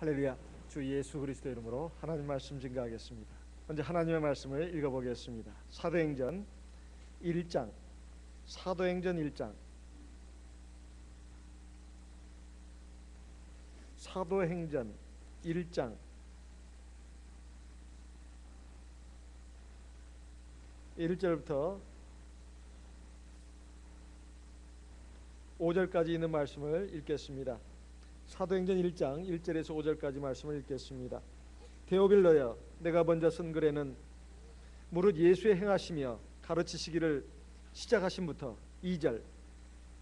할렐루야. 주 예수 그리스도 이름으로 하나님 말씀 증거하겠습니다. 먼저 하나님의 말씀을 읽어보겠습니다. 사도행전 1장 사도행전 1장 사도행전 1장 1절부터 5절까지 있는 말씀을 읽겠습니다. 사도행전 1장 1절에서 5절까지 말씀을 읽겠습니다. 데오빌로여, 내가 먼저 쓴 글에는 무릇 예수의 행하시며 가르치시기를 시작하신부터 2절,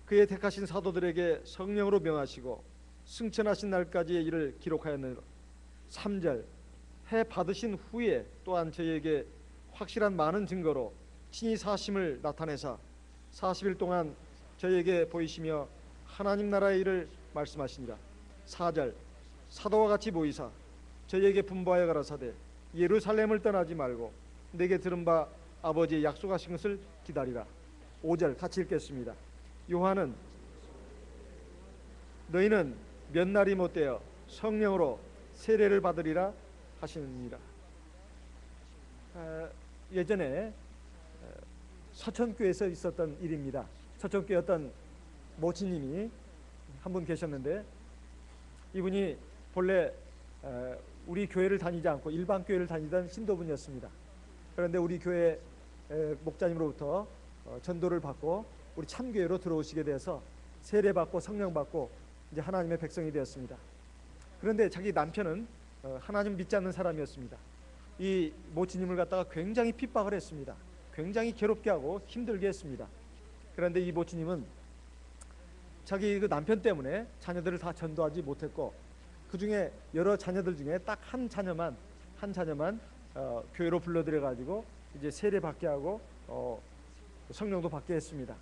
그의 택하신 사도들에게 성령으로 명하시고 승천하신 날까지의 일을 기록하였느니라. 3절, 해 받으신 후에 또한 저희에게 확실한 많은 증거로 친히 사심을 나타내사 40일 동안 저희에게 보이시며 하나님 나라의 일을 말씀하시니라. 4절, 사도와 같이 모이사 저희에게 분부하여 가라사대 예루살렘을 떠나지 말고 내게 들은 바 아버지의 약속하신 것을 기다리라. 5절 같이 읽겠습니다. 요한은 너희는 몇 날이 못되어 성령으로 세례를 받으리라 하시느니라. 예전에 서천교에서 있었던 일입니다. 서천교에 어떤 모치님이 한 분 계셨는데, 이분이 본래 우리 교회를 다니지 않고 일반 교회를 다니던 신도분이었습니다. 그런데 우리 교회 목자님으로부터 전도를 받고 우리 참교회로 들어오시게 돼서 세례받고 성령받고 이제 하나님의 백성이 되었습니다. 그런데 자기 남편은 하나님 믿지 않는 사람이었습니다. 이 모치님을 갖다가 굉장히 핍박을 했습니다. 굉장히 괴롭게 하고 힘들게 했습니다. 그런데 이 모치님은 자기 그 남편 때문에 자녀들을 다 전도하지 못했고, 그 중에 여러 자녀들 중에 딱 한 자녀만 교회로 불러들여 가지고 이제 세례 받게 하고 성령도 받게 했습니다.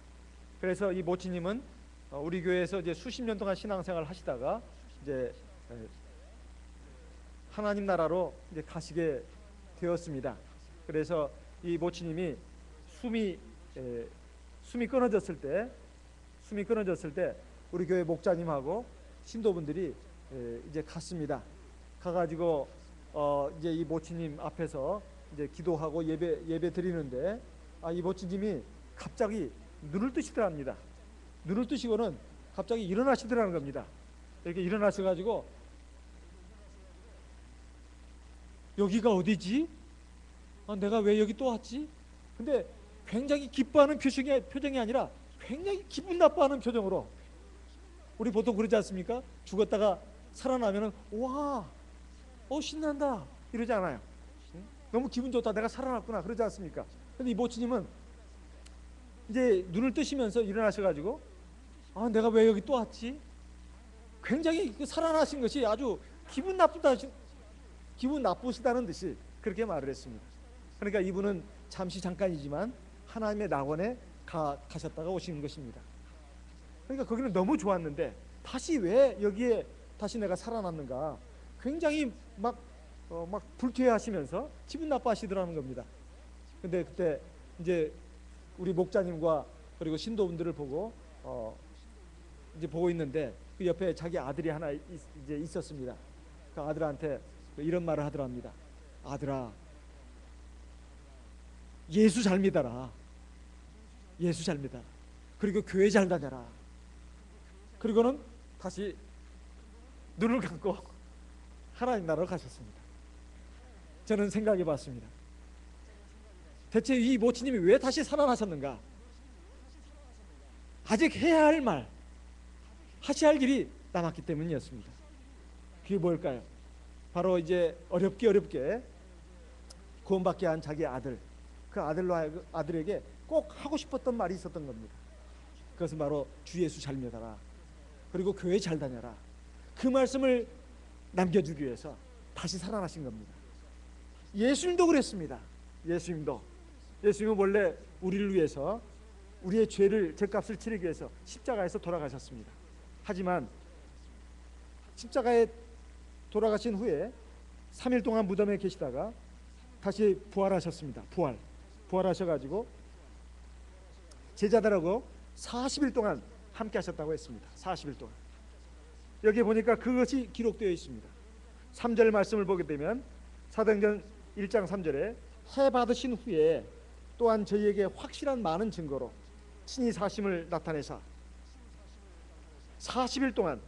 그래서 이 모치님은 우리 교회에서 이제 수십 년 동안 신앙생활을 하시다가 이제 하나님 나라로 이제 가시게 되었습니다. 그래서 이 모치님이 숨이 끊어졌을 때 우리 교회 목자님하고 신도분들이 이제 갔습니다. 가가지고 이제 이 모치님 앞에서 이제 기도하고 예배 드리는데, 이 모치님이 갑자기 눈을 뜨시더랍니다. 눈을 뜨시고는 갑자기 일어나시더라는 겁니다. 이렇게 일어나셔가지고 여기가 어디지? 내가 왜 여기 또 왔지? 근데 굉장히 기뻐하는 표정이 아니라 굉장히 기분 나빠하는 표정으로, 우리 보통 그러지 않습니까? 죽었다가 살아나면은 와, 신난다 이러지 않아요? 너무 기분 좋다, 내가 살아났구나 그러지 않습니까? 근데 이 모치님은 이제 눈을 뜨시면서 일어나셔가지고 내가 왜 여기 또 왔지? 굉장히 살아나신 것이 아주 기분 나쁘시다는 듯이 그렇게 말을 했습니다. 그러니까 이분은 잠깐이지만 하나님의 낙원에 가셨다가 오신 것입니다. 그러니까 거기는 너무 좋았는데 다시 왜 여기에 다시 내가 살아났는가, 굉장히 막 불쾌해하시면서 기분 나빠하시더라는 겁니다. 근데 그때 이제 우리 목자님과 그리고 신도분들을 보고 이제 보고 있는데, 그 옆에 자기 아들이 하나 이제 있었습니다. 그 아들한테 이런 말을 하더랍니다. 아들아, 예수 잘 믿어라. 예수 잘 믿어라. 그리고 교회 잘 다녀라. 그리고는 다시 눈을 감고 하나님 나라로 가셨습니다. 저는 생각해 봤습니다. 대체 이 모치님이 왜 다시 살아나셨는가? 아직 해야 할 말, 하셔야 할 일이 남았기 때문이었습니다. 그게 뭘까요? 바로 이제 어렵게 구원받게 한 자기 아들, 그 아들에게 꼭 하고 싶었던 말이 있었던 겁니다. 그것은 바로 주 예수 잘 믿어라. 그리고 교회 잘 다녀라. 그 말씀을 남겨주기 위해서 다시 살아나신 겁니다. 예수님도 그랬습니다. 예수님은 원래 우리를 위해서 우리의 죄값을 치르기 위해서 십자가에서 돌아가셨습니다. 하지만 십자가에 돌아가신 후에 3일 동안 무덤에 계시다가 다시 부활하셨습니다. 부활하셔가지고 제자들하고 40일 동안 함께 하셨다고 했습니다. 40일 동안. 여기 보니까 그것이 기록되어 있습니다. 3절 말씀을 보게 되면 사도행전 1장 3절에 해 받으신 후에 또한 저희에게 확실한 많은 증거로 친히 사심을 나타내사 40일 동안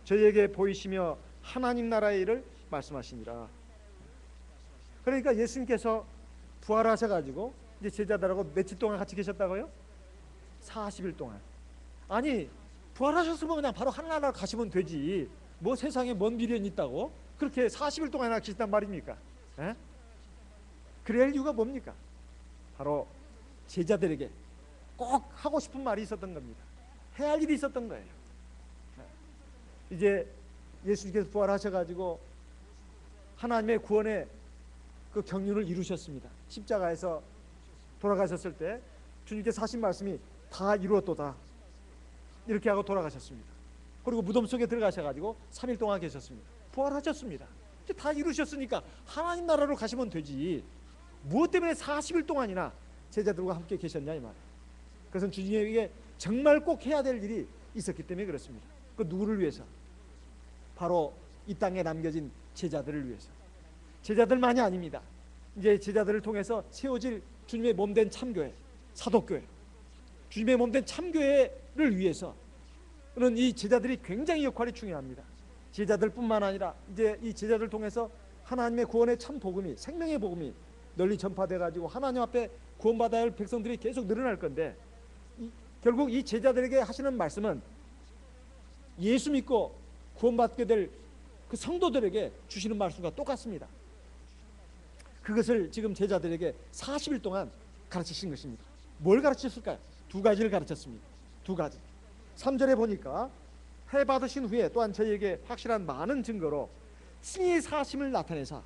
저희에게 보이시며 하나님 나라의 일을 말씀하시니라. 그러니까 예수님께서 부활하셔가지고 이제 제자들하고 며칠 동안 같이 계셨다고요? 40일 동안. 아니 부활하셨으면 그냥 바로 하늘나라 가시면 되지. 뭐 세상에 뭔 미련이 있다고 그렇게 40일 동안이나 계시단 말입니까? 에? 그럴 이유가 뭡니까? 바로 제자들에게 꼭 하고 싶은 말이 있었던 겁니다. 해야 할 일이 있었던 거예요. 이제 예수님께서 부활하셔가지고 하나님의 구원의 그 경륜을 이루셨습니다. 십자가에서 돌아가셨을 때 주님께서 하신 말씀이 다 이루었도다 이렇게 하고 돌아가셨습니다. 그리고 무덤 속에 들어가셔가지고 3일 동안 계셨습니다. 부활하셨습니다. 이제 다 이루셨으니까 하나님 나라로 가시면 되지 무엇 때문에 40일 동안이나 제자들과 함께 계셨냐 이 말이에요. 그것은 주님에게 정말 꼭 해야 될 일이 있었기 때문에 그렇습니다. 그 누구를 위해서? 바로 이 땅에 남겨진 제자들을 위해서. 제자들만이 아닙니다. 이제 제자들을 통해서 세워질 주님의 몸된 참교회, 사도교회, 주님의 몸된 참교회를 위해서는 이 제자들이 굉장히 역할이 중요합니다. 제자들뿐만 아니라 이제 이 제자들을 통해서 하나님의 구원의 참 복음이, 생명의 복음이 널리 전파돼 가지고 하나님 앞에 구원받아야 할 백성들이 계속 늘어날 건데 결국 이 제자들에게 하시는 말씀은 예수 믿고 구원받게 될 그 성도들에게 주시는 말씀과 똑같습니다. 그것을 지금 제자들에게 40일 동안 가르치신 것입니다. 뭘 가르쳤을까요? 두 가지를 가르쳤습니다. 두 가지. 3절에 보니까 해 받으신 후에 또한 저희에게 확실한 많은 증거로 친히 사심을 나타내사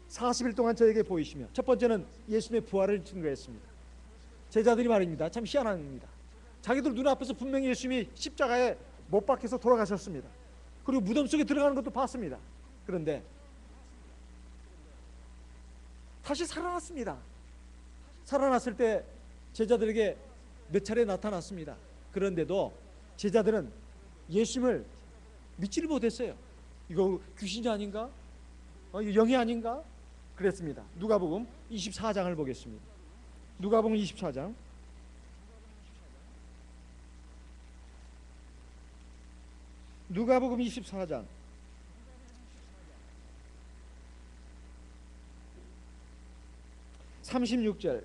40일 동안 저에게 보이시며, 첫 번째는 예수님의 부활을 증거했습니다. 제자들이 말입니다. 참 희한한 겁니다. 자기들 눈앞에서 분명히 예수님이 십자가에 못 박혀서 돌아가셨습니다. 그리고 무덤 속에 들어가는 것도 봤습니다. 그런데 다시 살아났습니다. 살아났을 때 제자들에게 몇 차례 나타났습니다. 그런데도 제자들은 예수님을 믿지를 못했어요. 이거 귀신이 아닌가? 이거 영이 아닌가? 그랬습니다. 누가복음 24장을 보겠습니다. 누가복음 24장 누가복음 24장 36절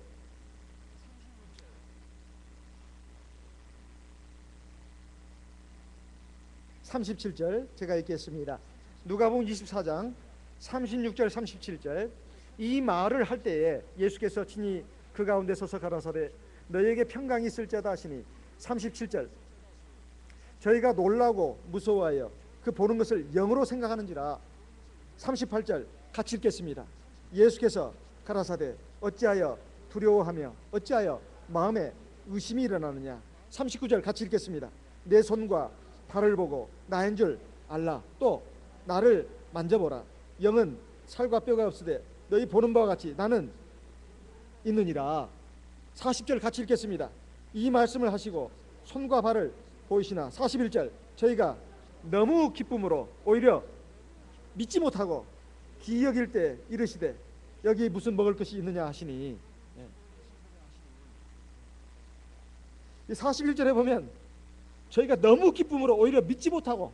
37절 제가 읽겠습니다. 누가복음 24장 36절 37절 이 말을 할 때에 예수께서 친히 그 가운데 서서 가라사대 너희에게 평강이 있을지어다 하시니 37절 저희가 놀라고 무서워하여 그 보는 것을 영으로 생각하는지라. 38절 같이 읽겠습니다. 예수께서 가라사대 어찌하여 두려워하며 어찌하여 마음에 의심이 일어나느냐. 39절 같이 읽겠습니다. 내 손과 발을 보고 나인 줄 알라. 또 나를 만져보라. 영은 살과 뼈가 없으되 너희 보는 바와 같이 나는 있느니라. 40절 같이 읽겠습니다. 이 말씀을 하시고 손과 발을 보이시나. 41절 저희가 너무 기쁨으로 오히려 믿지 못하고 기이 여길 때 이르시되 여기 무슨 먹을 것이 있느냐 하시니. 41절에 보면 저희가 너무 기쁨으로 오히려 믿지 못하고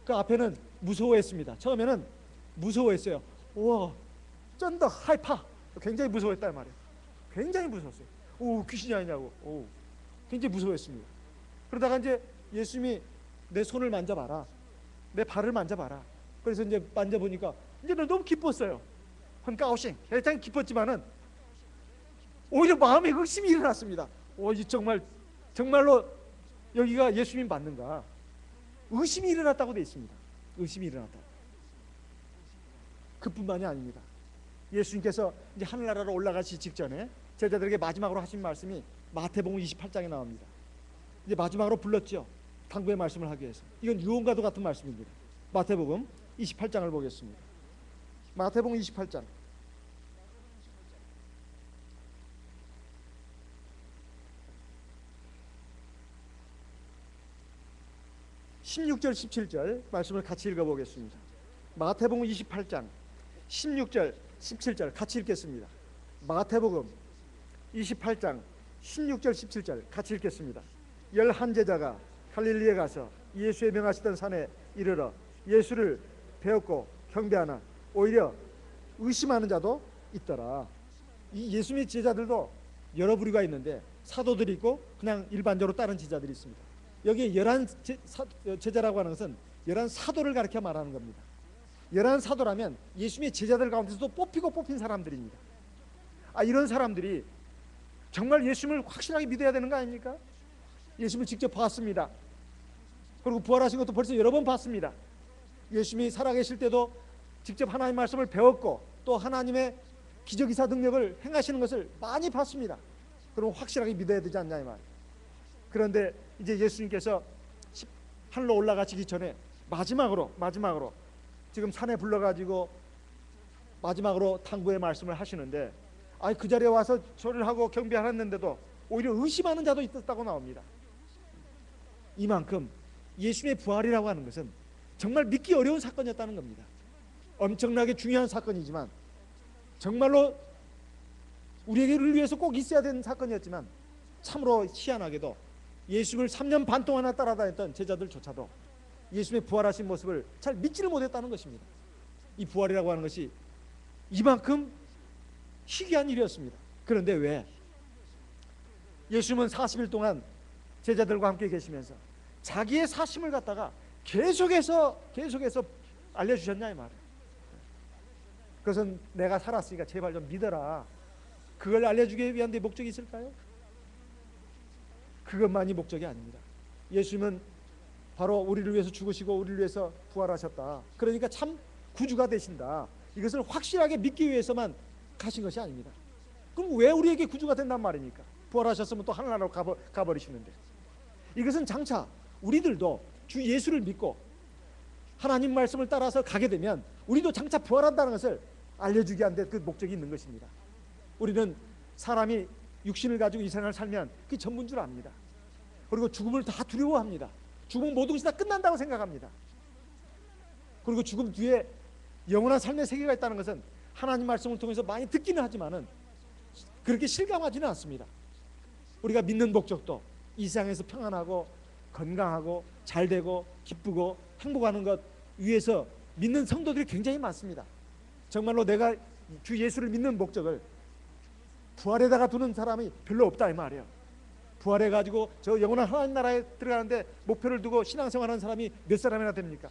그 앞에는 무서워했습니다. 처음에는 무서워했어요. 우와 쩐다 하이파 굉장히 무서워했단 말이에요. 굉장히 무서웠어요. 오 귀신이 아니냐고. 오 굉장히 무서워했습니다. 그러다가 이제 예수님이 내 손을 만져봐라, 내 발을 만져봐라. 그래서 이제 만져보니까 이제 너무 기뻤어요. 헌가오싱 굉장히 기뻤지만은 오히려 마음에 의심이 일어났습니다. 이 정말로 여기가 예수님 맞는가? 의심이 일어났다고 되어 있습니다. 의심이 일어났다. 그뿐만이 아닙니다. 예수님께서 이제 하늘나라로 올라가시 직전에 제자들에게 마지막으로 하신 말씀이 마태복음 28장에 나옵니다. 이제 마지막으로 불렀죠. 당부의 말씀을 하기 위해서. 이건 유언과도 같은 말씀입니다. 마태복음 28장을 보겠습니다. 마태복음 28장 16절 17절 말씀을 같이 읽어보겠습니다. 마태복음 28장 16절 17절 같이 읽겠습니다. 마태복음 28장 16절 17절 같이 읽겠습니다. 11 제자가 갈릴리에 가서 예수의 명하시던 산에 이르러 예수를 배웠고 경배하나 오히려 의심하는 자도 있더라. 이 예수님의 제자들도 여러 부류가 있는데 사도들이 있고 그냥 일반적으로 다른 제자들이 있습니다. 여기 11 제자라고 하는 것은 11 사도를 가리켜 말하는 겁니다. 11 사도라면 예수님의 제자들 가운데서도 뽑히고 뽑힌 사람들입니다. 이런 사람들이 정말 예수님을 확실하게 믿어야 되는 거 아닙니까? 예수님을 직접 봤습니다. 그리고 부활하신 것도 벌써 여러 번 봤습니다. 예수님이 살아계실 때도 직접 하나님 말씀을 배웠고 또 하나님의 기적이사 능력을 행하시는 것을 많이 봤습니다. 그럼 확실하게 믿어야 되지 않냐 이 말. 그런데 이제 예수님께서 하늘로 올라가시기 전에 마지막으로 지금 산에 불러가지고 마지막으로 탕구의 말씀을 하시는데 그 자리에 와서 절을 하고 경배하였는데도 오히려 의심하는 자도 있었다고 나옵니다. 이만큼 예수님의 부활이라고 하는 것은 정말 믿기 어려운 사건이었다는 겁니다. 엄청나게 중요한 사건이지만 정말로 우리에게를 위해서 꼭 있어야 되는 사건이었지만 참으로 희한하게도 예수를 3년 반 동안이나 따라다녔던 제자들조차도 예수님의 부활하신 모습을 잘 믿지를 못했다는 것입니다. 이 부활이라고 하는 것이 이만큼 희귀한 일이었습니다. 그런데 왜 예수님은 40일 동안 제자들과 함께 계시면서 자기의 사심을 갖다가 계속해서 알려주셨냐 이 말이에요. 그것은 내가 살았으니까 제발 좀 믿어라. 그걸 알려주기 위한 데 목적이 있을까요? 그것만이 목적이 아닙니다. 예수님은 바로 우리를 위해서 죽으시고 우리를 위해서 부활하셨다. 그러니까 참 구주가 되신다. 이것을 확실하게 믿기 위해서만 가신 것이 아닙니다. 그럼 왜 우리에게 구주가 된단 말입니까? 부활하셨으면 또 하늘나라로 가버리시는데. 이것은 장차 우리들도 주 예수를 믿고 하나님 말씀을 따라서 가게 되면 우리도 장차 부활한다는 것을 알려주기 위한 데 그 목적이 있는 것입니다. 우리는 사람이 육신을 가지고 이 생을 살면 그게 전부인 줄 압니다. 그리고 죽음을 다 두려워합니다. 죽으면 모든 것이 다 끝난다고 생각합니다. 그리고 죽음 뒤에 영원한 삶의 세계가 있다는 것은 하나님 말씀을 통해서 많이 듣기는 하지만은 그렇게 실감하지는 않습니다. 우리가 믿는 목적도 이 세상에서 평안하고 건강하고 잘되고 기쁘고 행복하는 것 위해서 믿는 성도들이 굉장히 많습니다. 정말로 내가 주 예수를 믿는 목적을 부활에다가 두는 사람이 별로 없다 이 말이에요. 부활해가지고 저 영원한 하나님 나라에 들어가는데 목표를 두고 신앙생활하는 사람이 몇 사람이나 됩니까?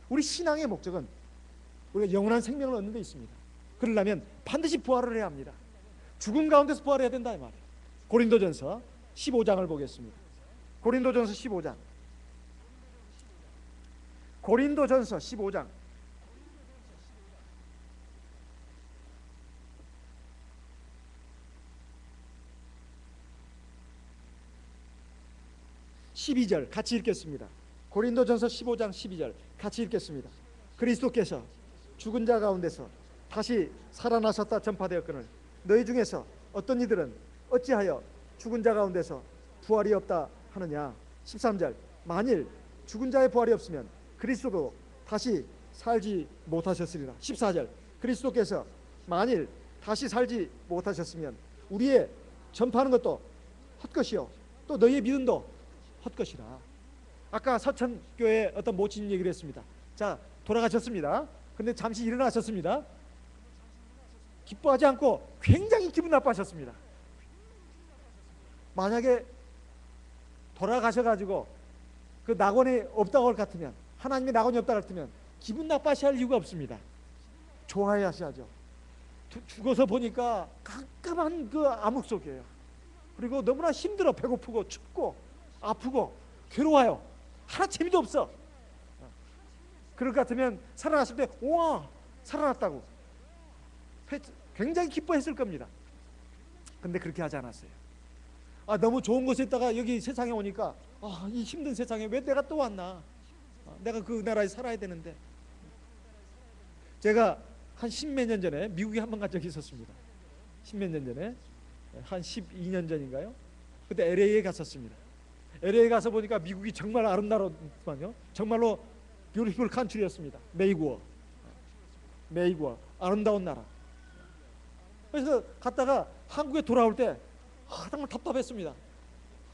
우리 신앙의 목적은 우리가 영원한 생명을 얻는 데 있습니다. 그러려면 반드시 부활을 해야 합니다. 죽음 가운데서 부활해야 된다 이 말이에요. 고린도전서 15장을 보겠습니다. 고린도전서 15장. 고린도전서 15장 12절 같이 읽겠습니다. 고린도전서 15장 12절 같이 읽겠습니다. 그리스도께서 죽은 자 가운데서 다시 살아나셨다 전파되었거늘 너희 중에서 어떤 이들은 어찌하여 죽은 자 가운데서 부활이 없다 하느냐. 13절 만일 죽은 자의 부활이 없으면 그리스도도 다시 살지 못하셨으리라. 14절 그리스도께서 만일 다시 살지 못하셨으면 우리의 전파하는 것도 헛것이요 또 너희의 믿음도 헛것이라. 아까 서천교회 어떤 모친 얘기를 했습니다. 자, 돌아가셨습니다. 근데 잠시 일어나셨습니다. 기뻐하지 않고 굉장히 기분 나빠하셨습니다. 만약에 돌아가셔가지고 그 낙원이 없다고 할 것 같으면, 하나님의 낙원이 없다고 할 것 같으면 기분 나빠하셔야 할 이유가 없습니다. 좋아해 하셔야죠. 죽어서 보니까 깜깜한 그 암흑 속이에요. 그리고 너무나 힘들어. 배고프고 춥고 아프고 괴로워요. 하나 재미도 없어. 그럴 것 같으면 살아났을 때 우와 살아났다고 굉장히 기뻐했을 겁니다. 근데 그렇게 하지 않았어요. 너무 좋은 곳에 있다가 여기 세상에 오니까 이 힘든 세상에 왜 내가 또 왔나. 내가 그 나라에 살아야 되는데. 제가 한 10몇 년 전에 미국에 한 번 간 적이 있었습니다. 10몇 년 전에 한 12년 전인가요? 그때 LA에 갔었습니다. LA에 가서 보니까 미국이 정말 아름다웠더만요. 정말로 뷰티풀 컨트리였습니다. 메이구어, 아름다운 나라. 그래서 갔다가 한국에 돌아올 때 정말 답답했습니다.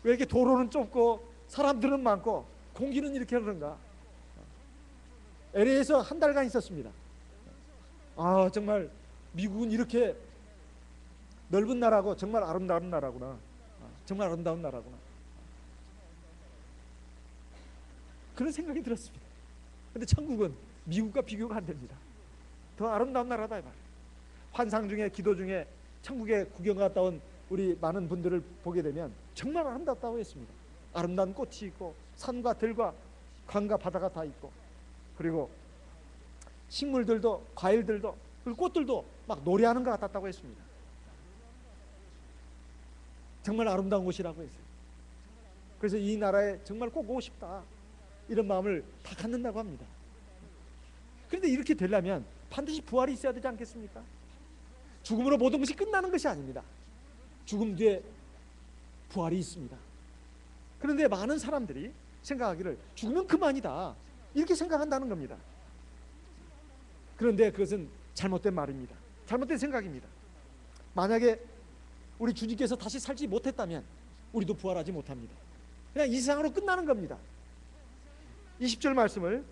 왜 이렇게 도로는 좁고 사람들은 많고 공기는 이렇게 그런가. LA에서 한 달간 있었습니다. 정말 미국은 이렇게 넓은 나라고 정말 아름다운 나라구나. 정말 아름다운 나라구나. 그런 생각이 들었습니다. 근데 천국은 미국과 비교가 안 됩니다. 더 아름다운 나라다 이 말이에요. 환상 중에, 기도 중에 천국에 구경 갔다 온 우리 많은 분들을 보게 되면 정말 아름답다고 했습니다. 아름다운 꽃이 있고 산과 들과 강과 바다가 다 있고, 그리고 식물들도 과일들도 그리고 꽃들도 막 노래하는 것 같았다고 했습니다. 정말 아름다운 곳이라고 했어요. 그래서 이 나라에 정말 꼭 오고 싶다, 이런 마음을 다 갖는다고 합니다. 그런데 이렇게 되려면 반드시 부활이 있어야 되지 않겠습니까? 죽음으로 모든 것이 끝나는 것이 아닙니다. 죽음 뒤에 부활이 있습니다. 그런데 많은 사람들이 생각하기를 죽으면 그만이다, 이렇게 생각한다는 겁니다. 그런데 그것은 잘못된 말입니다. 잘못된 생각입니다. 만약에 우리 주님께서 다시 살지 못했다면 우리도 부활하지 못합니다. 그냥 이 세상으로 끝나는 겁니다. 20절 말씀을,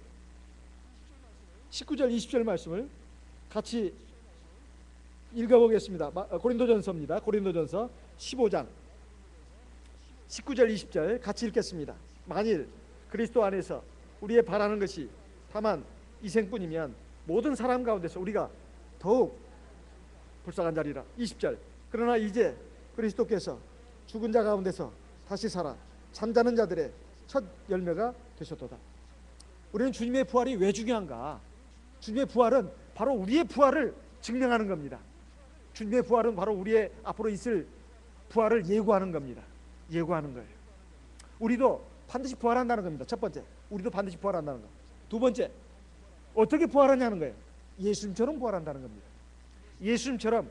19절 20절 말씀을 같이 읽어보겠습니다. 고린도전서입니다. 고린도전서 15장 19절 20절 같이 읽겠습니다. 만일 그리스도 안에서 우리의 바라는 것이 다만 이생뿐이면 모든 사람 가운데서 우리가 더욱 불쌍한 자리라. 20절 그러나 이제 그리스도께서 죽은 자 가운데서 다시 살아 잠자는 자들의 첫 열매가 되셨도다. 우리는 주님의 부활이 왜 중요한가? 주님의 부활은 바로 우리의 부활을 증명하는 겁니다. 주님의 부활은 바로 우리의 앞으로 있을 부활을 예고하는 겁니다. 예고하는 거예요. 우리도 반드시 부활한다는 겁니다. 첫 번째, 우리도 반드시 부활한다는 거. 두 번째, 어떻게 부활하냐는 거예요. 예수님처럼 부활한다는 겁니다. 예수님처럼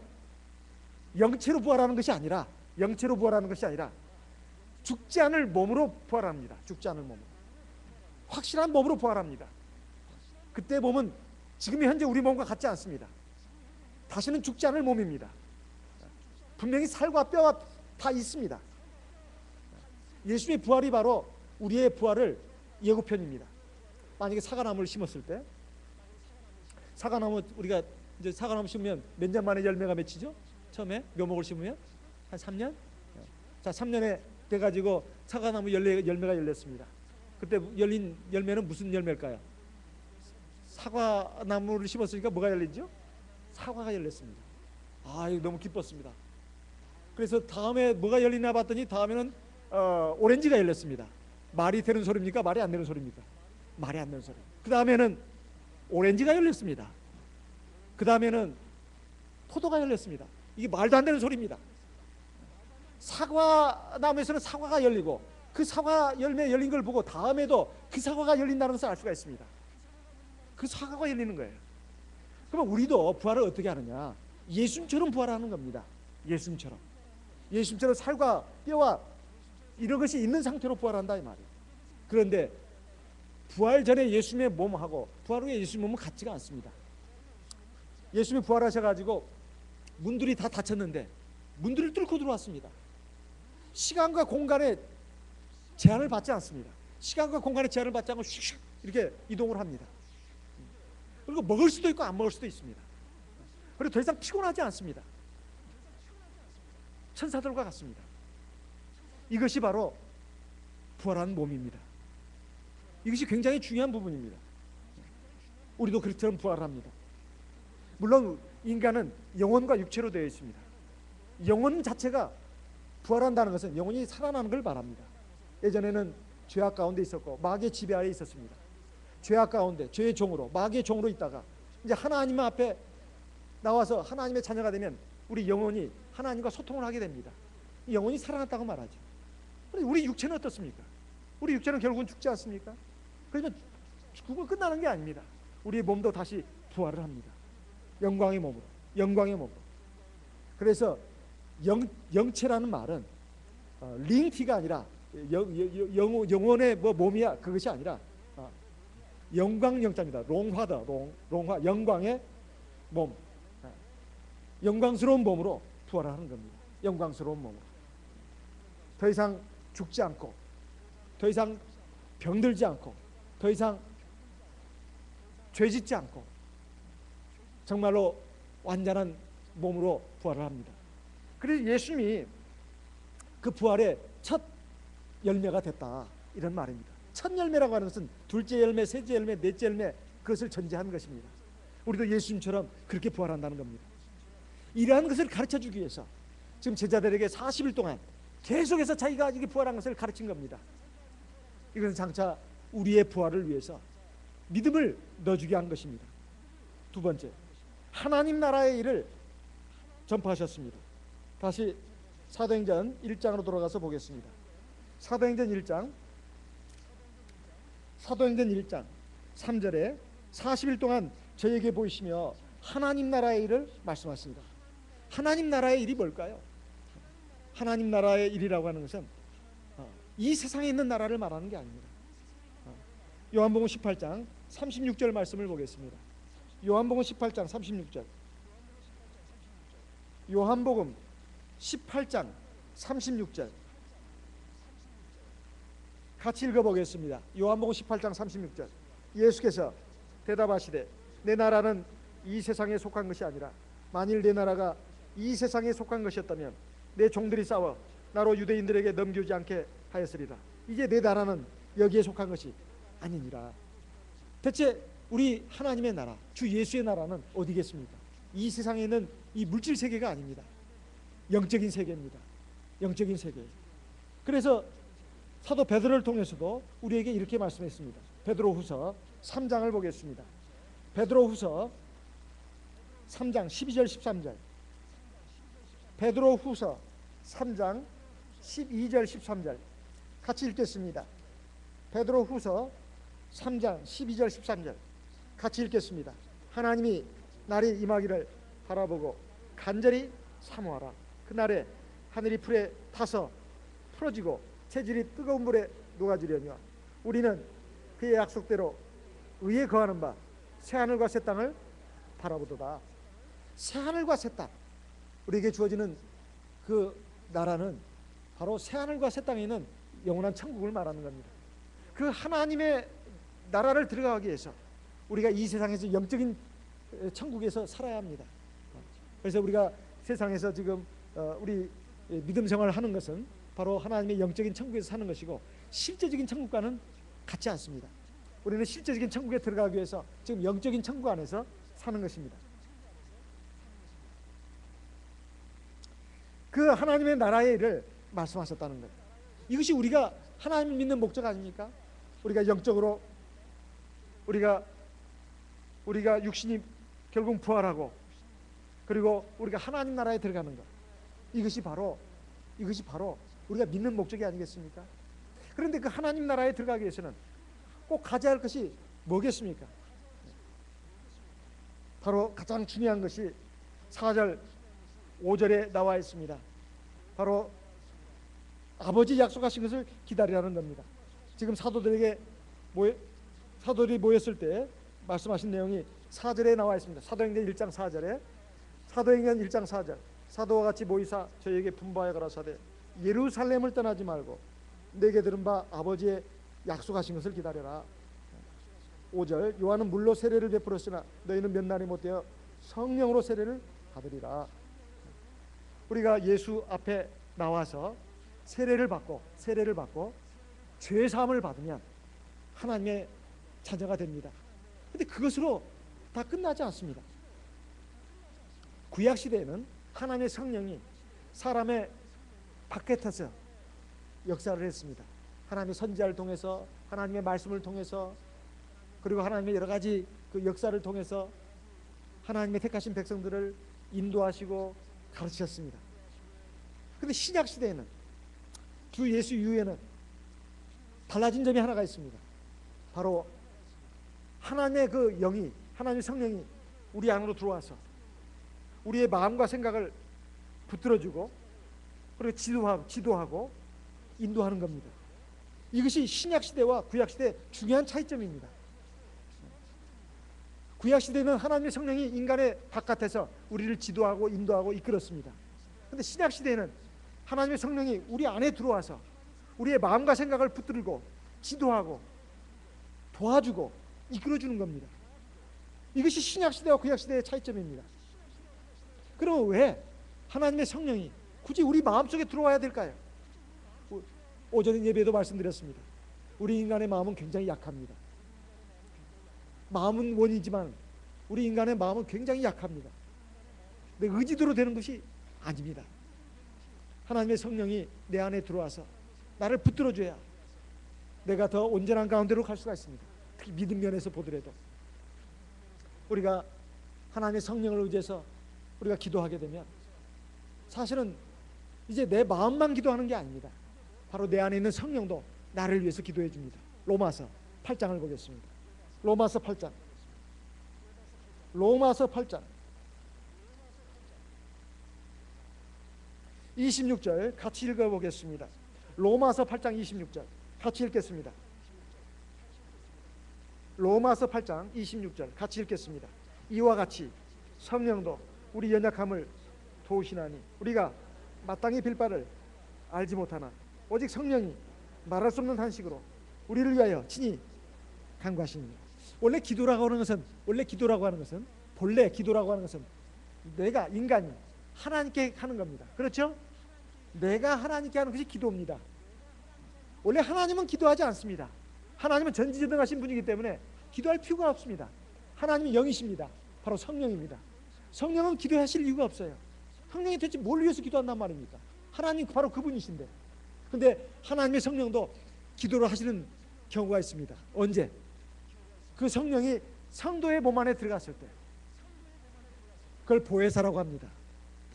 영체로 부활하는 것이 아니라, 영체로 부활하는 것이 아니라 죽지 않을 몸으로 부활합니다. 죽지 않을 몸으로, 확실한 몸으로 부활합니다. 그때 몸은 지금 현재 우리 몸과 같지 않습니다. 다시는 죽지 않을 몸입니다. 분명히 살과 뼈가 다 있습니다. 예수의 부활이 바로 우리의 부활을 예고편입니다. 만약에 사과나무를 심었을 때, 사과나무 우리가 이제 사과나무 심으면 몇 년 만에 열매가 맺히죠? 처음에 묘목을 심으면 한 3년? 자, 3년에 돼가지고 사과나무 열매가 열렸습니다. 그때 열린 열매는 무슨 열매일까요? 사과나무를 심었으니까 뭐가 열리죠? 사과가 열렸습니다. 이거 너무 기뻤습니다. 그래서 다음에 뭐가 열리나 봤더니 다음에는 오렌지가 열렸습니다. 말이 되는 소리입니까? 말이 안 되는 소리입니까? 말이 안 되는 소리. 그 다음에는 오렌지가 열렸습니다. 그 다음에는 포도가 열렸습니다. 이게 말도 안 되는 소리입니다. 사과나무에서는 사과가 열리고 그 사과 열매 열린 걸 보고 다음에도 그 사과가 열린다는 것을 알 수가 있습니다. 그 사과가 열리는 거예요. 그러면 우리도 부활을 어떻게 하느냐? 예수님처럼 부활하는 겁니다. 예수님처럼 살과 뼈와 이런 것이 있는 상태로 부활한다 이 말이에요. 그런데 부활 전에 예수님의 몸하고 부활 후에 예수님의 몸은 같지가 않습니다. 예수님이 부활하셔가지고 문들이 다 닫혔는데 문들을 뚫고 들어왔습니다. 시간과 공간에 제한을 받지 않습니다. 시간과 공간에 제한을 받지 않고 슉슉 이렇게 이동을 합니다. 그리고 먹을 수도 있고 안 먹을 수도 있습니다. 그리고 더 이상 피곤하지 않습니다. 천사들과 같습니다. 이것이 바로 부활한 몸입니다. 이것이 굉장히 중요한 부분입니다. 우리도 그처럼 부활합니다. 물론 인간은 영혼과 육체로 되어 있습니다. 영혼 자체가 부활한다는 것은 영혼이 살아나는 걸 말합니다. 예전에는 죄악 가운데 있었고 마귀의 지배하에 있었습니다. 죄악 가운데 죄의 종으로, 마귀의 종으로 있다가 이제 하나님 앞에 나와서 하나님의 자녀가 되면 우리 영혼이 하나님과 소통을 하게 됩니다. 영혼이 살아났다고 말하죠. 우리 육체는 어떻습니까? 우리 육체는 결국은 죽지 않습니까? 그러면 죽으면 끝나는 게 아닙니다. 우리의 몸도 다시 부활을 합니다. 영광의 몸으로, 영광의 몸으로. 그래서 영체라는 말은 링티가 아니라 영혼의 뭐 몸이야 그것이 아니라 영광 영자입니다. 롱화다. 롱화 영광의 몸, 영광스러운 몸으로 부활하는 겁니다. 영광스러운 몸으로 더 이상 죽지 않고, 더 이상 병들지 않고, 더 이상 죄짓지 않고 정말로 완전한 몸으로 부활을 합니다. 그래서 예수님이 그 부활의 첫 열매가 됐다, 이런 말입니다. 첫 열매라고 하는 것은 둘째 열매, 셋째 열매, 넷째 열매, 그것을 전제하는 것입니다. 우리도 예수님처럼 그렇게 부활한다는 겁니다. 이러한 것을 가르쳐주기 위해서 지금 제자들에게 40일 동안 계속해서 자기가 이게 부활한 것을 가르친 겁니다. 이것은 장차 우리의 부활을 위해서 믿음을 넣어주게 한 것입니다. 두 번째, 하나님 나라의 일을 전파하셨습니다. 다시 사도행전 1장으로 돌아가서 보겠습니다. 사도행전 1장 3절에 40일 동안 저에게 보이시며 하나님 나라의 일을 말씀하십니다. 하나님 나라의 일이 뭘까요? 하나님 나라의 일이라고 하는 것은 이 세상에 있는 나라를 말하는 게 아닙니다. 요한복음 18장 36절 말씀을 보겠습니다. 요한복음 18장 36절. 요한복음 18장 36절 같이 읽어보겠습니다. 요한복음 18장 36절. 예수께서 대답하시되 내 나라는 이 세상에 속한 것이 아니라 만일 내 나라가 이 세상에 속한 것이었다면 내 종들이 싸워 나로 유대인들에게 넘기지 않게 하였으리라. 이제 내 나라는 여기에 속한 것이 아니니라. 대체 우리 하나님의 나라, 주 예수의 나라는 어디겠습니까? 이 세상에 있는 이 물질 세계가 아닙니다. 영적인 세계입니다. 영적인 세계. 그래서 사도 베드로를 통해서도 우리에게 이렇게 말씀했습니다. 베드로후서 3장을 보겠습니다. 베드로후서 3장 12절 13절. 베드로후서 3장 12절 13절 같이 읽겠습니다. 베드로후서 3장 12절 13절 같이 읽겠습니다. 하나님이 날이 임하기를 바라보고 간절히 사모하라. 그날에 하늘이 풀에 타서 풀어지고 체질이 뜨거운 물에 녹아지려며 우리는 그의 약속대로 의에 거하는 바 새하늘과 새 땅을 바라보도다. 새하늘과 새 땅, 우리에게 주어지는 그 나라는 바로 새하늘과 새 땅에 있는 영원한 천국을 말하는 겁니다. 그 하나님의 나라를 들어가기 위해서 우리가 이 세상에서 영적인 천국에서 살아야 합니다. 그래서 우리가 세상에서 지금 우리 믿음 생활을 하는 것은 바로 하나님의 영적인 천국에서 사는 것이고, 실제적인 천국과는 같지 않습니다. 우리는 실제적인 천국에 들어가기 위해서 지금 영적인 천국 안에서 사는 것입니다. 그 하나님의 나라의 일을 말씀하셨다는 것, 이것이 우리가 하나님을 믿는 목적 아닙니까? 우리가 영적으로 우리가 육신이 결국 부활하고 그리고 우리가 하나님 나라에 들어가는 것, 이것이 바로 우리가 믿는 목적이 아니겠습니까? 그런데 그 하나님 나라에 들어가기 위해서는 꼭 가져야 할 것이 뭐겠습니까? 바로 가장 중요한 것이 4절 5절에 나와 있습니다. 바로 아버지 약속하신 것을 기다리라는 겁니다. 지금 사도들이 모였을 때 말씀하신 내용이 4절에 나와 있습니다. 사도행전 1장 4절에 사도행전 1장 4절 사도와 같이 모이사 저에게 분부하여 가라사대 예루살렘을 떠나지 말고 내게 들은 바 아버지의 약속하신 것을 기다려라. 5절 요한은 물로 세례를 베풀었으나 너희는 몇 날이 못되어 성령으로 세례를 받으리라. 우리가 예수 앞에 나와서 세례를 받고 죄 사함을 받으면 하나님의 자녀가 됩니다. 그런데 그것으로 다 끝나지 않습니다. 구약 시대에는 하나님의 성령이 사람의 바깥에서 역사를 했습니다. 하나님의 선지자를 통해서, 하나님의 말씀을 통해서, 그리고 하나님의 여러 가지 그 역사를 통해서 하나님의 택하신 백성들을 인도하시고 가르치셨습니다. 그런데 신약 시대에는, 주 예수 이후에는 달라진 점이 하나가 있습니다. 바로 하나님의 그 영이, 하나님의 성령이 우리 안으로 들어와서 우리의 마음과 생각을 붙들어주고 그리고 지도하고 인도하는 겁니다. 이것이 신약 시대와 구약 시대의 중요한 차이점입니다. 구약 시대는 하나님의 성령이 인간의 바깥에서 우리를 지도하고 인도하고 이끌었습니다. 그런데 신약 시대에는 하나님의 성령이 우리 안에 들어와서 우리의 마음과 생각을 붙들고 지도하고 도와주고 이끌어주는 겁니다. 이것이 신약 시대와 구약 시대의 차이점입니다. 그러면 왜 하나님의 성령이 굳이 우리 마음속에 들어와야 될까요? 오전 예배에도 말씀드렸습니다. 우리 인간의 마음은 굉장히 약합니다. 마음은 원이지만 우리 인간의 마음은 굉장히 약합니다. 근데 의지대로 되는 것이 아닙니다. 하나님의 성령이 내 안에 들어와서 나를 붙들어줘야 내가 더 온전한 가운데로 갈 수가 있습니다. 특히 믿음 면에서 보더라도 우리가 하나님의 성령을 의지해서 우리가 기도하게 되면 사실은 이제 내 마음만 기도하는 게 아닙니다. 바로 내 안에 있는 성령도 나를 위해서 기도해 줍니다. 로마서 8장을 보겠습니다. 로마서 8장 26절 같이 읽어보겠습니다. 로마서 8장 26절 같이 읽겠습니다. 로마서 8장 26절 같이 읽겠습니다. 이와 같이 성령도 우리 연약함을 도우시나니 우리가 마땅히 빌 바를 알지 못하나 오직 성령이 말할 수 없는 한식으로 우리를 위하여 친히 간구하시니. 원래 기도라고 하는 것은 본래 기도라고 하는 것은 내가 인간이 하나님께 하는 겁니다. 그렇죠? 내가 하나님께 하는 것이 기도입니다. 원래 하나님은 기도하지 않습니다. 하나님은 전지전능하신 분이기 때문에 기도할 필요가 없습니다. 하나님은 영이십니다. 바로 성령입니다. 성령은 기도하실 이유가 없어요. 성령이 대체 뭘 위해서 기도한단 말입니까? 하나님 바로 그분이신데. 근데 하나님의 성령도 기도를 하시는 경우가 있습니다. 언제? 그 성령이 성도의 몸 안에 들어갔을 때. 그걸 보혜사라고 합니다.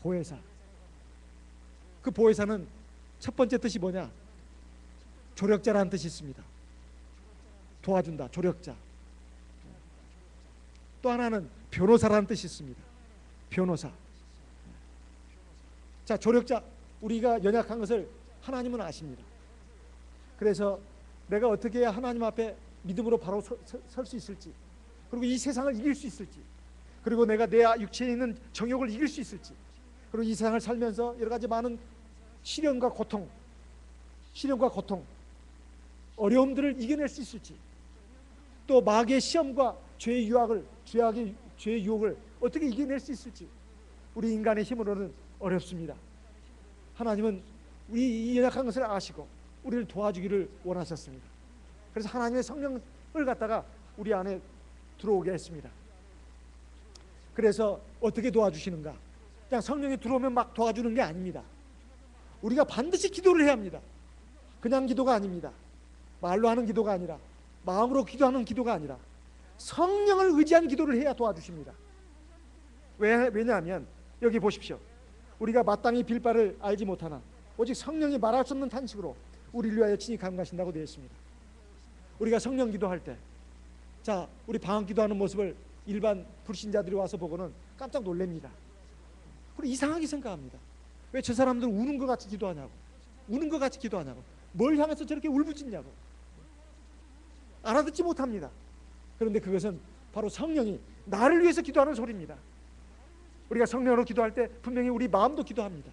보혜사. 그 보혜사는 첫 번째 뜻이 뭐냐? 조력자라는 뜻이 있습니다. 도와준다. 조력자. 또 하나는 변호사라는 뜻이 있습니다. 변호사. 자, 조력자. 우리가 연약한 것을 하나님은 아십니다. 그래서 내가 어떻게 해야 하나님 앞에 믿음으로 바로 설 수 있을지, 그리고 이 세상을 이길 수 있을지, 그리고 내가 내 육체에 있는 정욕을 이길 수 있을지, 그리고 이 세상을 살면서 여러 가지 많은 시련과 고통, 어려움들을 이겨낼 수 있을지, 또 마귀의 시험과 죄의 유혹을 어떻게 이겨낼 수 있을지, 우리 인간의 힘으로는 어렵습니다. 하나님은 우리 이 연약한 것을 아시고 우리를 도와주기를 원하셨습니다. 그래서 하나님의 성령을 갖다가 우리 안에 들어오게 했습니다. 그래서 어떻게 도와주시는가? 그냥 성령이 들어오면 막 도와주는 게 아닙니다. 우리가 반드시 기도를 해야 합니다. 그냥 기도가 아닙니다. 말로 하는 기도가 아니라, 마음으로 기도하는 기도가 아니라 성령을 의지한 기도를 해야 도와주십니다. 왜냐하면 여기 보십시오. 우리가 마땅히 빌 바를 알지 못하나 오직 성령이 말할 수 없는 탄식으로 우리를 위하여 친히 간구하신다고 되어 있습니다. 우리가 성령 기도할 때, 자, 우리 방언 기도하는 모습을 일반 불신자들이 와서 보고는 깜짝 놀랍니다. 그리고 이상하게 생각합니다. 왜 저 사람들은 우는 것 같이 기도하냐고, 뭘 향해서 저렇게 울부짖냐고 알아듣지 못합니다. 그런데 그것은 바로 성령이 나를 위해서 기도하는 소리입니다. 우리가 성령으로 기도할 때 분명히 우리 마음도 기도합니다.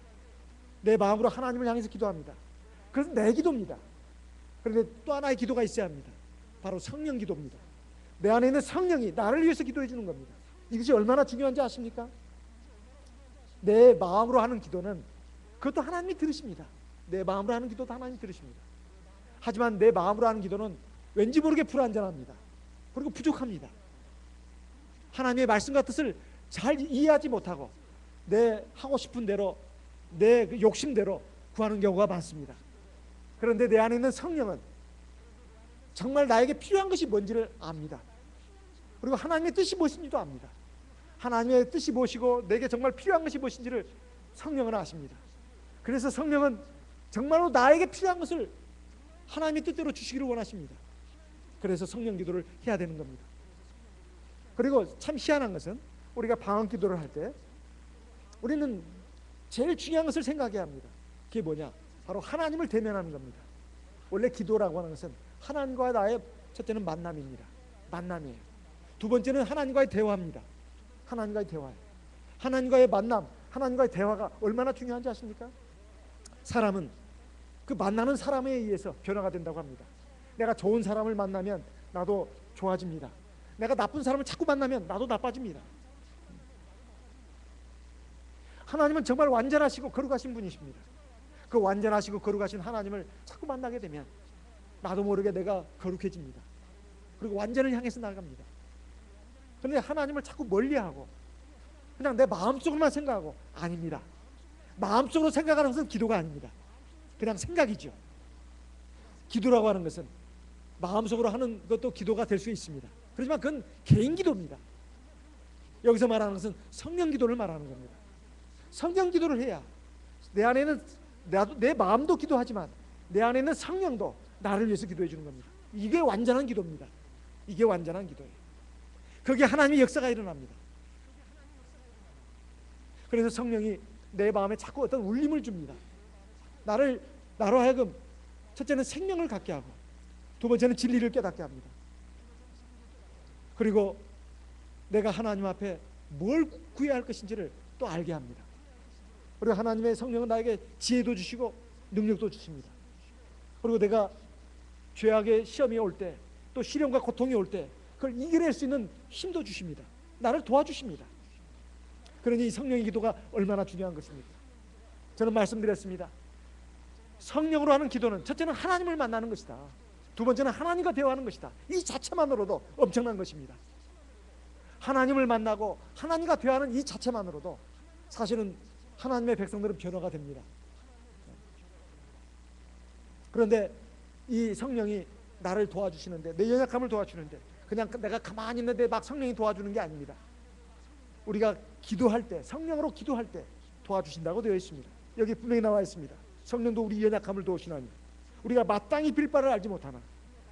내 마음으로 하나님을 향해서 기도합니다. 그것은 내 기도입니다. 그런데 또 하나의 기도가 있어야 합니다. 바로 성령 기도입니다. 내 안에 있는 성령이 나를 위해서 기도해 주는 겁니다. 이것이 얼마나 중요한지 아십니까? 내 마음으로 하는 기도는 그것도 하나님이 들으십니다. 내 마음으로 하는 기도도 하나님이 들으십니다. 하지만 내 마음으로 하는 기도는 왠지 모르게 불완전합니다. 그리고 부족합니다. 하나님의 말씀과 뜻을 잘 이해하지 못하고 내 하고 싶은 대로, 내 욕심대로 구하는 경우가 많습니다. 그런데 내 안에 있는 성령은 정말 나에게 필요한 것이 뭔지를 압니다. 그리고 하나님의 뜻이 무엇인지도 압니다. 하나님의 뜻이 무엇이고 내게 정말 필요한 것이 무엇인지를 성령은 아십니다. 그래서 성령은 정말로 나에게 필요한 것을 하나님의 뜻대로 주시기를 원하십니다. 그래서 성령 기도를 해야 되는 겁니다. 그리고 참 희한한 것은 우리가 방언 기도를 할 때 우리는 제일 중요한 것을 생각해야 합니다. 그게 뭐냐? 바로 하나님을 대면하는 겁니다. 원래 기도라고 하는 것은 하나님과 나의 첫째는 만남입니다. 만남이에요. 두 번째는 하나님과의 대화입니다. 하나님과의 대화예요. 하나님과의 만남, 하나님과의 대화가 얼마나 중요한지 아십니까? 사람은 그 만나는 사람에 의해서 변화가 된다고 합니다. 내가 좋은 사람을 만나면 나도 좋아집니다. 내가 나쁜 사람을 자꾸 만나면 나도 나빠집니다. 하나님은 정말 완전하시고 거룩하신 분이십니다. 그 완전하시고 거룩하신 하나님을 자꾸 만나게 되면 나도 모르게 내가 거룩해집니다. 그리고 완전을 향해서 나아갑니다. 그런데 하나님을 자꾸 멀리하고 그냥 내 마음속으로만 생각하고, 아닙니다. 마음속으로 생각하는 것은 기도가 아닙니다. 그냥 생각이죠. 기도라고 하는 것은 마음속으로 하는 것도 기도가 될 수 있습니다. 그렇지만 그건 개인 기도입니다. 여기서 말하는 것은 성령 기도를 말하는 겁니다. 성령 기도를 해야 내 안에는 내 마음도 기도하지만 내 안에 있는 성령도 나를 위해서 기도해 주는 겁니다. 이게 완전한 기도입니다. 이게 완전한 기도예요. 거기에 하나님의 역사가 일어납니다. 그래서 성령이 내 마음에 자꾸 어떤 울림을 줍니다. 나로 하여금 첫째는 생명을 갖게 하고, 두 번째는 진리를 깨닫게 합니다. 그리고 내가 하나님 앞에 뭘 구해야 할 것인지를 또 알게 합니다. 그리고 하나님의 성령은 나에게 지혜도 주시고 능력도 주십니다. 그리고 내가 죄악의 시험이 올 때, 또 시련과 고통이 올 때 그걸 이겨낼 수 있는 힘도 주십니다. 나를 도와주십니다. 그러니 이 성령의 기도가 얼마나 중요한 것입니까? 저는 말씀드렸습니다. 성령으로 하는 기도는 첫째는 하나님을 만나는 것이다. 두 번째는 하나님과 대화하는 것이다. 이 자체만으로도 엄청난 것입니다. 하나님을 만나고 하나님과 대화하는 이 자체만으로도 사실은 하나님의 백성들은 변화가 됩니다. 그런데 이 성령이 나를 도와주시는데, 내 연약함을 도와주는데 그냥 내가 가만히 있는데 막 성령이 도와주는 게 아닙니다. 우리가 기도할 때, 성령으로 기도할 때 도와주신다고 되어 있습니다. 여기 분명히 나와 있습니다. 성령도 우리 연약함을 도우시나니 우리가 마땅히 빌 바를 알지 못하나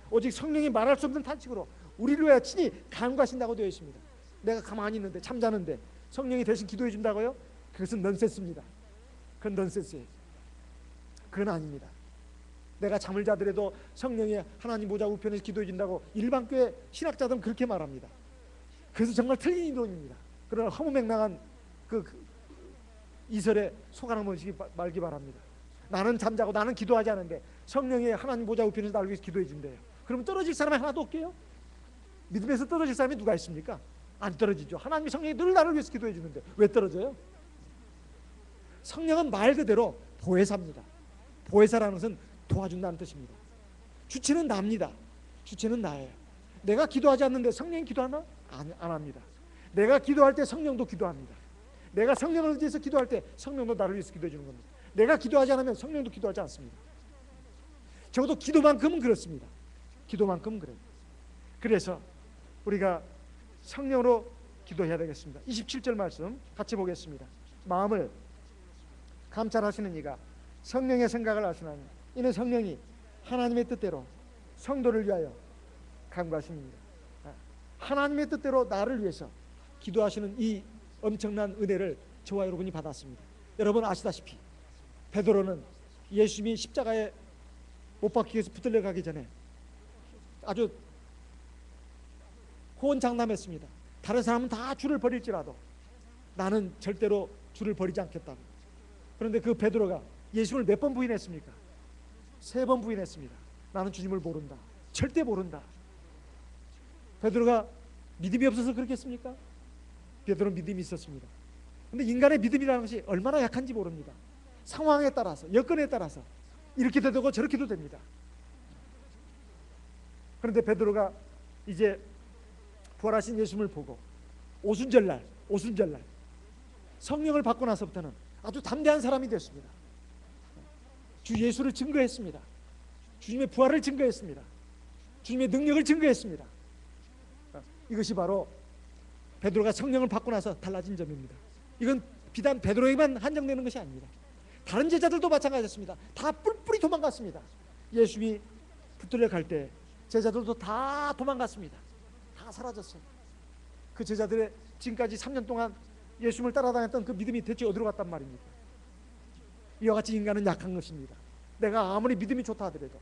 오직 성령이 말할 수 없는 탄식으로 우리를 위하여 친히 간구하신다고 되어 있습니다. 내가 가만히 있는데, 잠자는데 성령이 대신 기도해 준다고요? 그것은 넌센스입니다. 그건 넌센스예요. 그건 아닙니다. 내가 잠을 자더라도 성령이 하나님 보좌 우편에서 기도해 준다고 일반교회 신학자들은 그렇게 말합니다. 그래서 정말 틀린 이론입니다. 그러나 허무맹랑한 그 이설에 속아는 것이 말기 바랍니다. 나는 잠자고 나는 기도하지 않는데 성령이 하나님 보좌 우편에서 나를 위해서 기도해 준대요. 그럼 떨어질 사람이 하나도 없게요? 믿음에서 떨어질 사람이 누가 있습니까? 안 떨어지죠. 하나님의 성령이 늘 나를 위해서 기도해 주는데 왜 떨어져요? 성령은 말 그대로 보혜사입니다. 보혜사라는 것은 도와준다는 뜻입니다. 주체는 나입니다. 주체는 나예요. 내가 기도하지 않는데 성령이 기도하나? 안 합니다. 내가 기도할 때 성령도 기도합니다. 내가 성령을 위해서 기도할 때 성령도 나를 위해서 기도해 주는 겁니다. 내가 기도하지 않으면 성령도 기도하지 않습니다. 적어도 기도만큼은 그렇습니다. 기도만큼은 그래요. 그래서 우리가 성령으로 기도해야 되겠습니다. 27절 말씀 같이 보겠습니다. 마음을 감찰하시는 이가 성령의 생각을 아시나니 이는 성령이 하나님의 뜻대로 성도를 위하여 간구하십니다. 하나님의 뜻대로 나를 위해서 기도하시는 이 엄청난 은혜를 저와 여러분이 받았습니다. 여러분 아시다시피 베드로는 예수님이 십자가에 못 박히기 위해서 붙들려 가기 전에 아주 호언장담했습니다. 다른 사람은 다 주를 버릴지라도 나는 절대로 주를 버리지 않겠다고. 그런데 그 베드로가 예수님을 몇 번 부인했습니까? 3번 부인했습니다. 나는 주님을 모른다. 절대 모른다. 베드로가 믿음이 없어서 그렇겠습니까? 베드로는 믿음이 있었습니다. 그런데 인간의 믿음이라는 것이 얼마나 약한지 모릅니다. 상황에 따라서, 여건에 따라서 이렇게도 되고 저렇게도 됩니다. 그런데 베드로가 이제 부활하신 예수님을 보고 오순절날 성령을 받고 나서부터는 아주 담대한 사람이 됐습니다. 주 예수를 증거했습니다. 주님의 부활을 증거했습니다. 주님의 능력을 증거했습니다. 이것이 바로 베드로가 성령을 받고 나서 달라진 점입니다. 이건 비단 베드로에게만 한정되는 것이 아닙니다. 다른 제자들도 마찬가지였습니다. 다 뿔뿔이 도망갔습니다. 예수님이 붙들려 갈 때 제자들도 다 도망갔습니다. 다 사라졌어요. 그 제자들의 지금까지 3년 동안 예수님을 따라다녔던 그 믿음이 대체 어디로 갔단 말입니까? 이와 같이 인간은 약한 것입니다. 내가 아무리 믿음이 좋다 하더라도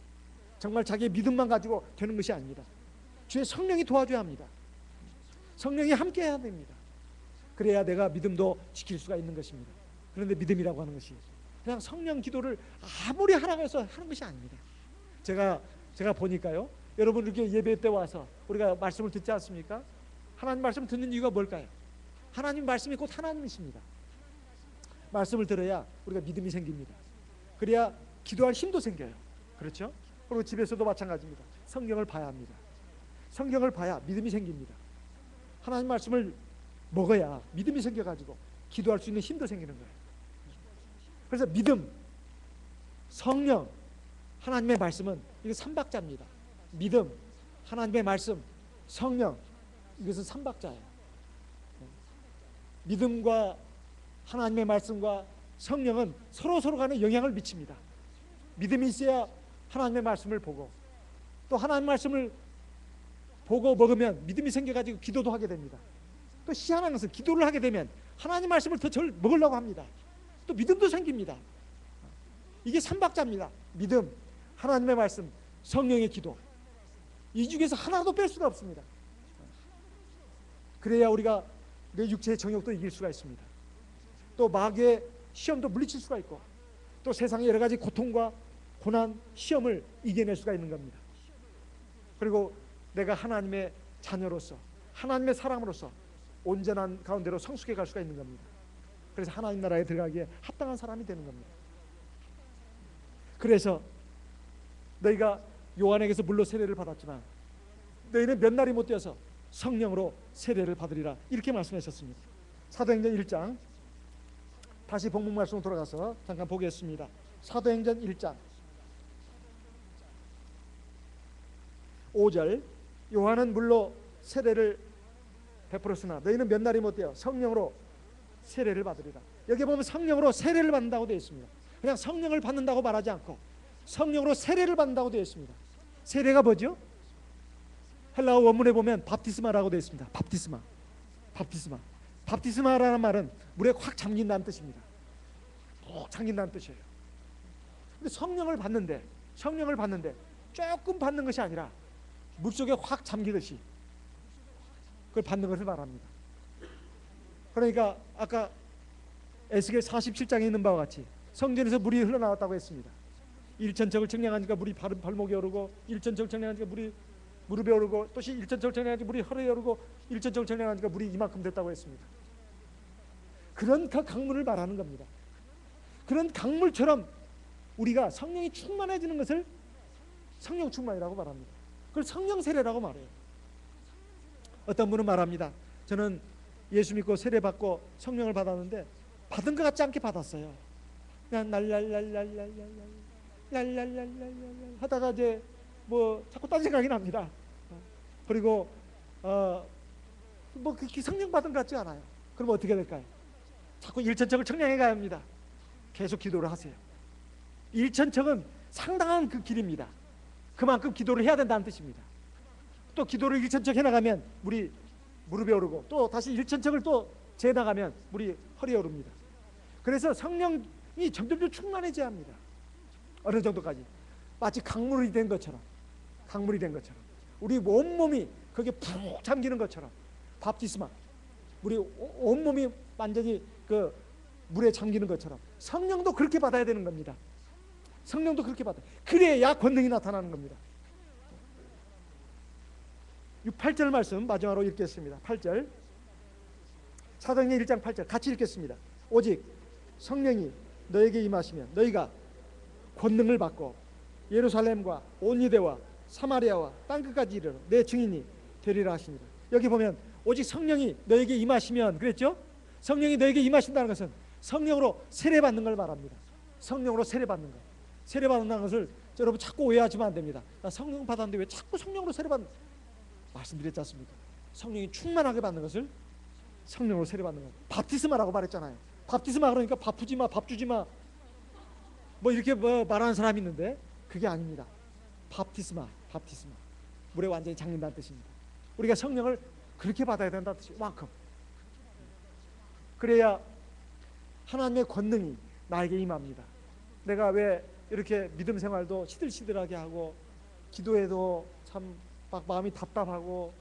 정말 자기의 믿음만 가지고 되는 것이 아닙니다. 주의 성령이 도와줘야 합니다. 성령이 함께 해야 됩니다. 그래야 내가 믿음도 지킬 수가 있는 것입니다. 그런데 믿음이라고 하는 것이 그냥 성령 기도를 아무리 하라고 해서 하는 것이 아닙니다. 제가 보니까요, 여러분 이렇게 예배 때 와서 우리가 말씀을 듣지 않습니까? 하나님 말씀 듣는 이유가 뭘까요? 하나님 말씀이 곧 하나님이십니다. 말씀을 들어야 우리가 믿음이 생깁니다. 그래야 기도할 힘도 생겨요. 그렇죠? 그리고 집에서도 마찬가지입니다. 성경을 봐야 합니다. 성경을 봐야 믿음이 생깁니다. 하나님 말씀을 먹어야 믿음이 생겨가지고 기도할 수 있는 힘도 생기는 거예요. 그래서 믿음, 성령, 하나님의 말씀은 이게 삼박자입니다. 믿음, 하나님의 말씀, 성령, 이것은 삼박자예요. 믿음과 하나님의 말씀과 성령은 서로 간에 영향을 미칩니다. 믿음이 있어야 하나님의 말씀을 보고, 또 하나님의 말씀을 보고 먹으면 믿음이 생겨가지고 기도도 하게 됩니다. 또 희한한 것은 기도를 하게 되면 하나님 말씀을 더 절 먹으려고 합니다. 또 믿음도 생깁니다. 이게 삼박자입니다. 믿음, 하나님의 말씀, 성령의 기도. 이 중에서 하나도 뺄 수가 없습니다. 그래야 우리가 내 육체의 정욕도 이길 수가 있습니다. 또 마귀의 시험도 물리칠 수가 있고, 또 세상의 여러 가지 고통과 고난, 시험을 이겨낼 수가 있는 겁니다. 그리고 내가 하나님의 자녀로서, 하나님의 사람으로서 온전한 가운데로 성숙해 갈 수가 있는 겁니다. 그래서 하나님 나라에 들어가기에 합당한 사람이 되는 겁니다. 그래서 너희가 요한에게서 물로 세례를 받았지만 너희는 몇 날이 못 되어서 성령으로 세례를 받으리라, 이렇게 말씀하셨습니다. 사도행전 1장, 다시 본문 말씀으로 돌아가서 잠깐 보겠습니다. 사도행전 1장 5절, 요한은 물로 세례를 베풀었으나 너희는 몇 날이 못 되어 성령으로 세례를 받으리라. 여기 보면 성령으로 세례를 받는다고 되어 있습니다. 그냥 성령을 받는다고 말하지 않고 성령으로 세례를 받는다고 되어 있습니다. 세례가 뭐죠? 헬라어 원문에 보면 밥티스마라고 되어 있습니다. 밥티스마라는 말은 물에 확 잠긴다는 뜻입니다. 푹 잠긴다는 뜻이에요. 근데 성령을 받는데 조금 받는 것이 아니라 물속에 확 잠기듯이 그걸 받는 것을 말합니다. 그러니까 아까 에스겔 47장에 있는 바와 같이 성전에서 물이 흘러나왔다고 했습니다. 일천척을 청량하니까 물이 발목에 오르고, 일천척을 청량하니까 물이 무릎에 오르고, 또 일천척을 청량하니까 물이 허리에 오르고, 일천척을 청량하니까 물이 이만큼 됐다고 했습니다. 그런 그 강물을 말하는 겁니다. 그런 강물처럼 우리가 성령이 충만해지는 것을 성령 충만이라고 말합니다. 그걸 성령 세례라고 말해요. 어떤 분은 말합니다. 저는 예수 믿고 세례 받고 성령을 받았는데 받은 것 같지 않게 받았어요. 그냥 랄랄랄랄랄랄랄랄랄랄 하다가 이제 뭐 자꾸 딴 생각이 납니다. 그리고 뭐 그렇게 성령 받은 것 같지 않아요. 그럼 어떻게 될까요? 자꾸 일천척을 청량해 가야 합니다. 계속 기도를 하세요. 일천척은 상당한 그 길입니다. 그만큼 기도를 해야 된다는 뜻입니다. 또 기도를 일천척 해나가면 물이 무릎에 오르고, 또 다시 일천척을 또 재나가면 물이 허리에 오릅니다. 그래서 성령이 점점 충만해져야 합니다. 어느 정도까지 마치 강물이 된 것처럼 우리 온몸이 거기에 푹 잠기는 것처럼, 밥티스마, 우리 온몸이 완전히 그 물에 잠기는 것처럼 성령도 그렇게 받아야 되는 겁니다. 성령도 그렇게 받아요. 그래야 권능이 나타나는 겁니다. 8절 말씀 마지막으로 읽겠습니다. 8절, 사도행전 1장 8절 같이 읽겠습니다. 오직 성령이 너에게 임하시면 너희가 권능을 받고 예루살렘과 온 유대와 사마리아와 땅끝까지 이르러 내 증인이 되리라 하시니라. 여기 보면 오직 성령이 너에게 임하시면 그랬죠? 성령이 너에게 임하신다는 것은 성령으로 세례받는 걸 말합니다. 성령으로 세례받는 것. 세례받는다는 것을 여러분 자꾸 오해하시면 안 됩니다. 나 성령 받았는데 왜 자꾸 성령으로 세례받는, 말씀드렸지 않습니까? 성령이 충만하게 받는 것을 성령으로 세례받는 것. 밥티스마라고 말했잖아요. 밥티스마 그러니까 밥 주지 마, 밥 주지 마, 뭐 이렇게 뭐 말하는 사람이 있는데 그게 아닙니다. 밥티스마 물에 완전히 잠긴다는 뜻입니다. 우리가 성령을 그렇게 받아야 된다는 뜻이에요. 만큼. 그래야 하나님의 권능이 나에게 임합니다. 내가 왜 이렇게 믿음 생활도 시들시들하게 하고 기도에도 참 막 마음이 답답하고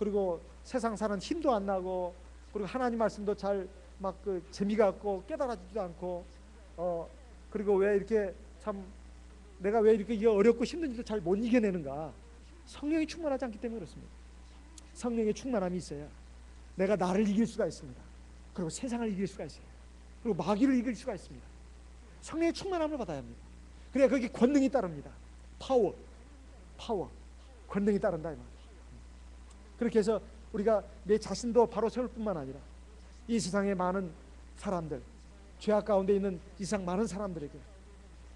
그리고 세상 사는 힘도 안 나고, 그리고 하나님 말씀도 잘 막 그 재미가 없고 깨달아지지도 않고, 그리고 왜 이렇게 참 내가 왜 이렇게 이게 어렵고 힘든지도 잘 못 이겨내는가? 성령이 충만하지 않기 때문에 그렇습니다. 성령의 충만함이 있어야 내가 나를 이길 수가 있습니다. 그리고 세상을 이길 수가 있어요. 그리고 마귀를 이길 수가 있습니다. 성령의 충만함을 받아야 합니다. 그래야 거기 권능이 따릅니다. 파워, 권능이 따른다 이 말이에요. 그렇게 해서 우리가 내 자신도 바로 세울 뿐만 아니라 이 세상의 많은 사람들, 죄악 가운데 있는 이 세상 많은 사람들에게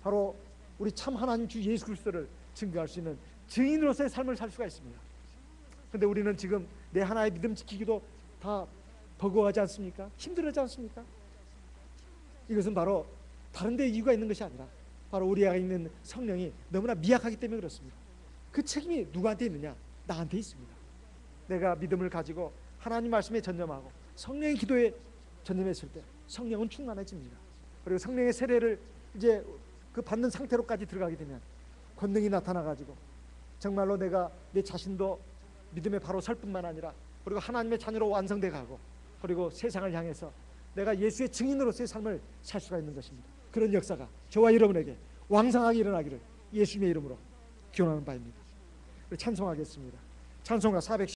바로 우리 참 하나님 주 예수 그리스도를 증거할 수 있는 증인으로서의 삶을 살 수가 있습니다. 그런데 우리는 지금 내 하나의 믿음 지키기도 다 버거워하지 않습니까? 힘들어하지 않습니까? 이것은 바로 다른 데 이유가 있는 것이 아니라 바로 우리 안에 있는 성령이 너무나 미약하기 때문에 그렇습니다. 그 책임이 누구한테 있느냐? 나한테 있습니다. 내가 믿음을 가지고 하나님 말씀에 전념하고 성령의 기도에 전념했을 때 성령은 충만해집니다. 그리고 성령의 세례를 이제 그 받는 상태로까지 들어가게 되면 권능이 나타나가지고 정말로 내가 내 자신도 믿음에 바로 설 뿐만 아니라 그리고 하나님의 자녀로 완성돼 가고, 그리고 세상을 향해서 내가 예수의 증인으로서의 삶을 살 수가 있는 것입니다. 그런 역사가 저와 여러분에게 왕성하게 일어나기를 예수님의 이름으로 기원하는 바입니다. 찬송하겠습니다. 찬송가 410